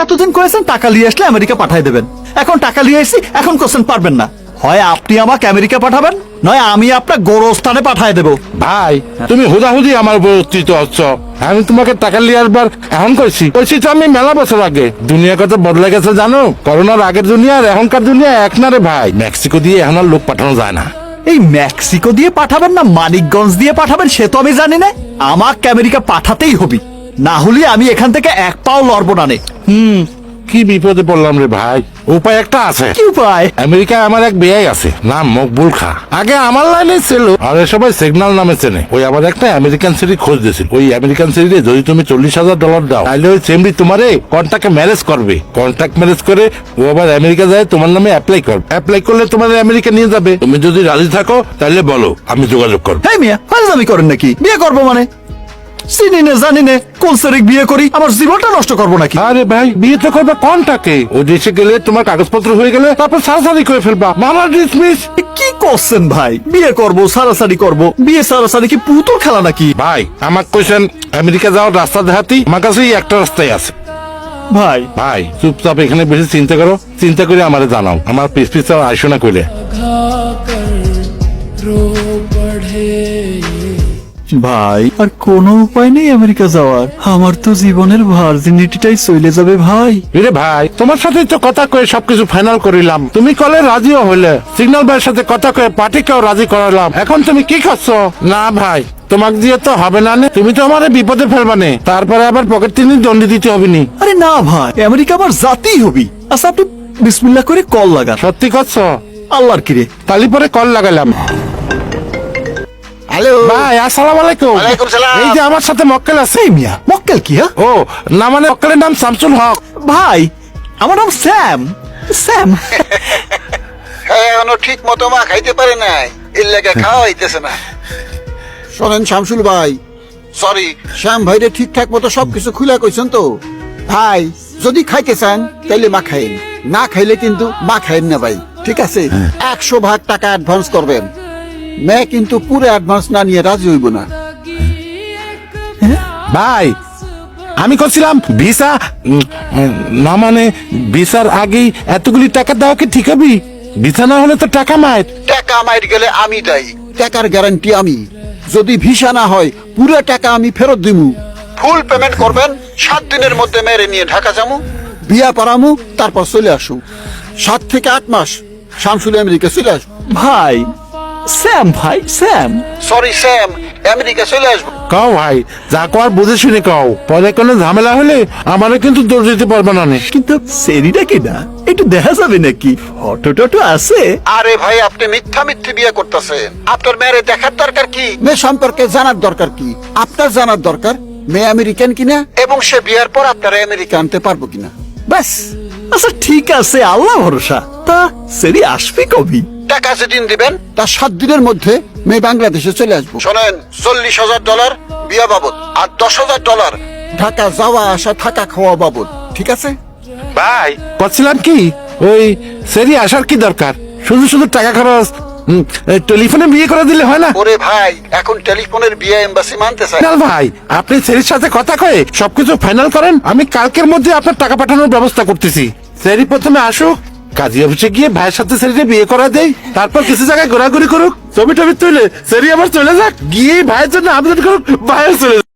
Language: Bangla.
এতদিন কয়েছেন টাকা নিয়ে আসলে আমেরিকা পাঠাই দেবেন, এখন টাকা নিয়ে এসেছি, এখন কোশ্চেন পারবেন না। হয় আপনি আমাকে আমেরিকা পাঠাবেন, নয় আমি আপনার গোরস্থানে পাঠাই দেবো। ভাই তুমি হুদাহুদি আমার উপর উত্থিত হচ্ছ। আমি তোমাকে টাকা নিয়ে আসবার এখন কইছি তো আমি মেলা বছর আগে। দুনিয়া কত বদলে গেছে জানো? করোনার আগের দুনিয়া আর এখনকার দুনিয়া এক না রে ভাই। মেক্সিকো দিয়ে এখন আর লোক পাঠানো যায় না। এই মেক্সিকো দিয়ে পাঠাবেন না মানিকগঞ্জ দিয়ে পাঠাবেন সে তো আমি জানি না, আমাকে আমেরিকা পাঠাতেই হবে, না হলে আমি এখান থেকে এক পাও লড়বো না। কি বিপদে পড়লাম রে ভাই। উপায় একটা আছে। কি উপায়? আমেরিকায় আমার এক বিয়ে আছে, নাম মকবুল খা। আগে আমার লাইনে ছিল, আর সবাই সিগন্যাল নামে চেনে। ওই আবার একটা আমেরিকান সিটি খোঁজ দিয়েছিল। ওই আমেরিকান সিটিতে যদি তুমি $40,000 দাও, তাহলে ওই চেমড়ি তোমারে কন্ট্রাক্টে ম্যারেজ করবে। কন্ট্রাক্ট ম্যারেজ করে ও আবার আমেরিকা যায় তোমার নামে অ্যাপ্লাই করবে। অ্যাপ্লাই করলে তোমার আমেরিকা নিয়ে যাবে। তুমি যদি রাজি থাকো তাহলে বলো, আমি যোগাযোগ করবো। হ্যাঁ মিয়া, ফাজলামি করেন নাকি? বিয়ে করবো মানে চিনি না জানি না, কোন সেরিক বিয়ে করি, আমার জীবনটা নষ্ট করবো নাকি? আরে ভাই বিয়ে তো করবে কোনটাকে? ও দেশে গেলে তোমার কাগজপত্র হয়ে গেলে তারপর সারাসারি করে ফেলবা, মামলা ডিসমিস। কি করছেন ভাই? বিয়ে করবো, সারাসারি করবো, বিয়ে সারাসারি কি পুতুল খেলা নাকি? ভাই আমার কোয়েশ্চেন, আমেরিকা যাওয়ার রাস্তা দেখাতি আমার কাছেই একটা রাস্তাই আছে। ভাই ভাই চুপচাপ এখানে বেশি চিন্তা করো, চিন্তা করে আমারে জানাও। আমার পিস পিস আইসো না কইলে। ভাই আর কোনো উপায় নেই আমেরিকা যাওয়ার, আমার তো জীবনের ভার্জিনিটিটাই চলে যাবে ভাই। রে ভাই তোমার সাথে তো কথা কয়ে সবকিছু ফাইনাল করিলাম, তুমি কলে রাজিও হইলে। সিগন্যাল ভাইয়ের সাথে কথা কয়ে পার্টিকেও রাজি করালাম, এখন তুমি কি করছো? না ভাই তোমাকে দিয়ে তো হবে না, তুমি তো আমার বিপদে ফেলবানে, তারপরে আবার পকেট তিনি দণ্ডি দিতে হবে নি। আরে না ভাই, আমেরিকা আবার জাতেই হবি। আচ্ছা আপনি বিসমিল্লাহ করে কল লাগান। সত্যি করছো? আল্লাহর কিরে। তালি পরে কল লাগালাম। হ্যালো ভাই আসসালামু আলাইকুম। ওয়ালাইকুম সালাম। এই যে আমার সাথে মক্কেল আছে। এই মিয়া, মক্কেল কি? হ্যাঁ ও না, মানে মক্কেলের নাম শামসুল হক। ভাই আমার নাম স্যাম। স্যাম হ্যাঁ, এখনো ঠিক মতো মা খাইতে পারে নাই, এর লেগে খাওয়া হইতেছে না। শোনেন শামসুল ভাই, সরি, শ্যাম ভাইরে ঠিকঠাক মতো সবকিছু খুলে কইছেন তো? ভাই যদি খাইতে চান তাইলে মা খাইন, না খাইলে কিন্তু মা খাইন না ভাই, ঠিক আছে? 100 ভাগ টাকা অ্যাডভান্স করবেন, মেয়ে কিন্তু পুরো অ্যাডভান্স না নিয়ে রাজি হইব না। ভাই আমি করছিলাম ভিসা, না মানে ভিসার আগেই এতগুলি টাকা দেওয়া কি ঠিক হবে? ভিসা না হলে তো টাকা মায়ের। টাকা মাইর গেলে আমি দায়ী, টাকার গ্যারান্টি আমি। যদি ভিসা না হয় পুরো টাকা আমি ফেরত দিমু। ফুল পেমেন্ট করবেন, 7 দিনের মধ্যে মেরে নিয়ে ঢাকা যামু, বিয়া পারামু, তারপর চলে আসু। 7 থেকে 8 মাস শামসুল আমেরিকা চলে আসবো। ভাই স্যাম, ভাই স্যাম। সরি স্যাম, আমেরিকা চলে আসবো। কও ভাই, যা কর বুঝে শুনে কও, পরে কোনো ঝামেলা হলে আমারও কিন্তু দৌড় দিতে পারবে না। কিন্তু সেরিটা কি না একটু দেখা যাবে নাকি? ফটো টটো আছে? আরে ভাই আপনি মিথ্যা মিথ্যে বিয়ে করতেছেন। আপনার মেয়ের দেখার দরকার কি? মেয়ে সম্পর্কে জানার দরকার কি? আপনার জানার দরকার মেয়ে আমেরিকান কিনা এবং সে বিয়ার পর আপনারা আমেরিকা আনতে পারবো কিনা, ব্যাস। আচ্ছা ঠিক আছে, আল্লাহ ভরসা। তা সেরি আসবে কবি? টাকা যেদিন দিবেন তার 7 দিনের মধ্যে মেয়ে বাংলাদেশে চলে আসবো। শোনেন, $40,000 বিয়া বাবদ আর $10,000 ঢাকা যাওয়া আসা থাকা খাওয়া বাবদ, ঠিক আছে? ভাই করছিলাম কি, ওই সেরি আসার কি দরকার? শুধু শুধু টাকা খরচ, টেলিফোনে বিয়ে করে দিলে হয় না? ওরে ভাই, এখন টেলিফোনের বিয়ে এম্বাসি মানতে চায় না। না ভাই, আপনি সেরির সাথে কথা কয়ে সবকিছু ফাইনাল করেন, আমি কালকের মধ্যে আপনার টাকা পাঠানোর ব্যবস্থা করতেছি। সেরি প্রথমে আসুক, কাজী অফিসে গিয়ে ভাইয়ের সাথে সেরিকে বিয়ে করা দেয়, তারপর কিছু জায়গায় ঘোরাঘুরি করুক, ছবি টবি তুলে সেরি আবার চলে যাক, গিয়ে ভাইয়ের জন্য আবেদন করুক, ভাইয়ের চলে যাক।